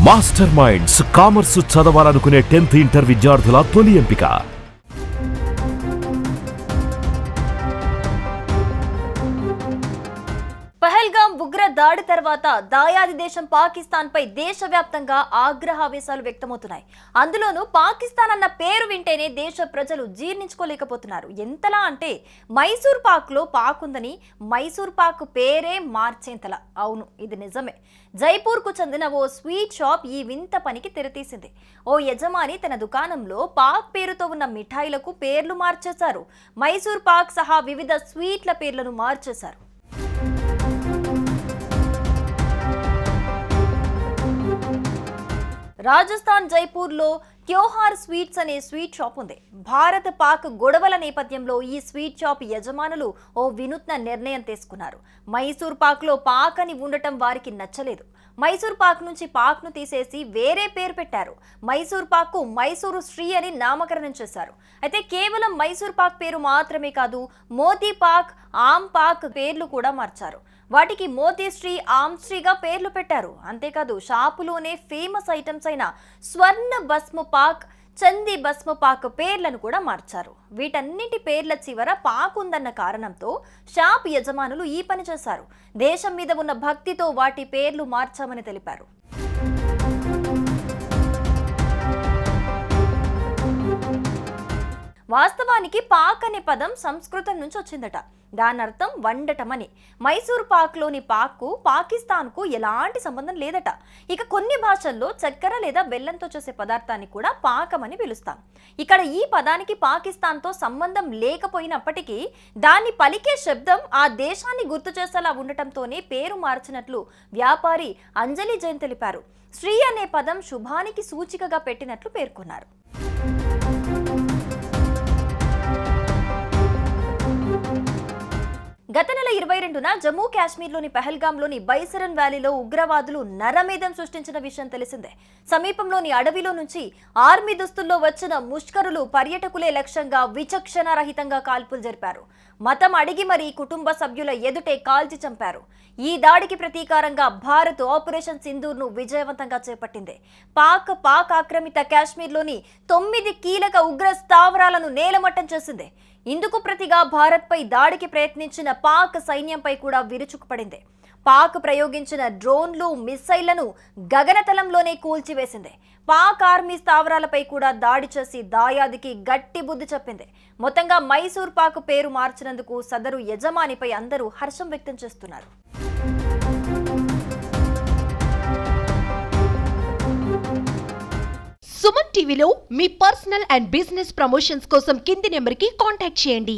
Master minds commerce చదవాలనుకునే 10th inter విద్యార్థుల తొలి ఎంపిక. పహల్గామ్ ఉగ్ర దాడి తర్వాత దాయాది దేశం పాకిస్తాన్ పై దేశవ్యాప్తంగా ఆగ్రహావేశాలు వ్యక్తమవుతున్నాయి. అందులోనూ పాకిస్తాన్ అన్న పేరు వింటేనే దేశ ప్రజలు జీర్ణించుకోలేకపోతున్నారు. ఎంతలా అంటే మైసూర్ పాక్ లో పాక్ ఉందని మైసూర్ పాక్ పేరే మార్చేంతలా. అవును, ఇది నిజమే. జైపూర్ కు చెందిన ఓ స్వీట్ షాప్ ఈ వింత పనికి తెరతీసింది. ఓ యజమాని తన దుకాణంలో పాక్ పేరుతో ఉన్న మిఠాయిలకు పేర్లు మార్చేశారు. మైసూర్ పాక్ సహా వివిధ స్వీట్ల పేర్లను మార్చేశారు. రాజస్థాన్ జైపూర్లో త్యోహార్ స్వీట్స్ అనే స్వీట్ షాప్ ఉంది. భారత్ పాక్ గొడవల నేపథ్యంలో ఈ స్వీట్ షాప్ యజమానులు ఓ వినూత్న నిర్ణయం తీసుకున్నారు. మైసూర్ పాక్లో పాక్ అని ఉండటం వారికి నచ్చలేదు. మైసూర్ పాక్ నుంచి పాక్ను తీసేసి వేరే పేరు పెట్టారు. మైసూర్ పాక్కు మైసూరు శ్రీ అని నామకరణం చేశారు. అయితే కేవలం మైసూర్ పాక్ పేరు మాత్రమే కాదు, మోతీ పాక్, ఆమ్ పాక్ పేర్లు కూడా మార్చారు. వాటికి మోతీశ్రీ, ఆమ్శ్రీగా పేర్లు పెట్టారు. అంతేకాదు షాపులోనే ఫేమస్ ఐటమ్స్ అయిన స్వర్ణ భస్మ పాక్, చందీ భస్మ పాక్ పేర్లను కూడా మార్చారు. వీటన్నింటి పేర్ల చివర పాక్ ఉందన్న కారణంతో షాప్ యజమానులు ఈ పని చేశారు. దేశం మీద ఉన్న భక్తితో వాటి పేర్లు మార్చామని తెలిపారు. వాస్తవానికి పాక్ అనే పదం సంస్కృతం నుంచి వచ్చిందట. దాని అర్థం వండటమని. మైసూర్ పాక్లోని పాక్కు పాకిస్తాన్కు ఎలాంటి సంబంధం లేదట. ఇక కొన్ని భాషల్లో చక్కెర లేదా బెల్లంతో చేసే పదార్థాన్ని కూడా పాకం అని పిలుస్తాం. ఇక్కడ ఈ పదానికి పాకిస్తాన్తో సంబంధం లేకపోయినప్పటికీ దాన్ని పలికే శబ్దం ఆ దేశాన్ని గుర్తు చేసేలా ఉండటంతోనే పేరు మార్చినట్లు వ్యాపారి అంజలి జైన్ తెలిపారు. శ్రీ అనే పదం శుభానికి సూచికగా పెట్టినట్లు పేర్కొన్నారు. గత నెల 22న జమ్మూ కాశ్మీర్లోని పహల్గామ్లోని బైసరన్ వ్యాలీలో ఉగ్రవాదులు నరమేధం సృష్టించిన విషయం తెలిసిందే. సమీపంలోని అడవిలో నుంచి ఆర్మీ దుస్తుల్లో వచ్చిన ముష్కరులు పర్యటకులే లక్ష్యంగా విచక్షణారహితంగా కాల్పులు జరిపారు. మతం అడిగి మరీ కుటుంబ సభ్యుల ఎదుటే కాల్చి చంపారు. ఈ దాడికి ప్రతీకారంగా భారత్ ఆపరేషన్ సింధూర్ను విజయవంతంగా చేపట్టింది. పాక్ ఆక్రమిత కాశ్మీర్లోని 9 కీలక ఉగ్ర స్థావరాలను నేలమట్టం చేసింది. ఇందుకు ప్రతిగా భారత్పై దాడికి ప్రయత్నించిన పాక్ సైన్యంపై కూడా విరుచుకుపడింది. పాక్ ప్రయోగించిన డ్రోన్లు, మిస్సైళ్లను గగనతలంలోనే కూల్చివేసింది. పాక్ ఆర్మీ స్థావరాలపై కూడా దాడి చేసి దాయాదికి గట్టి బుద్ధి చెప్పింది. మొత్తంగా మైసూర్ పాక్ పేరు మార్చినందుకు సదరు యజమానిపై అందరూ హర్షం వ్యక్తం చేస్తున్నారు. సుమన్ టీవీలో మీ పర్సనల్ అండ్ బిజినెస్ ప్రమోషన్స్ కోసం కింది నెంబర్కి కాంటాక్ట్ చేయండి.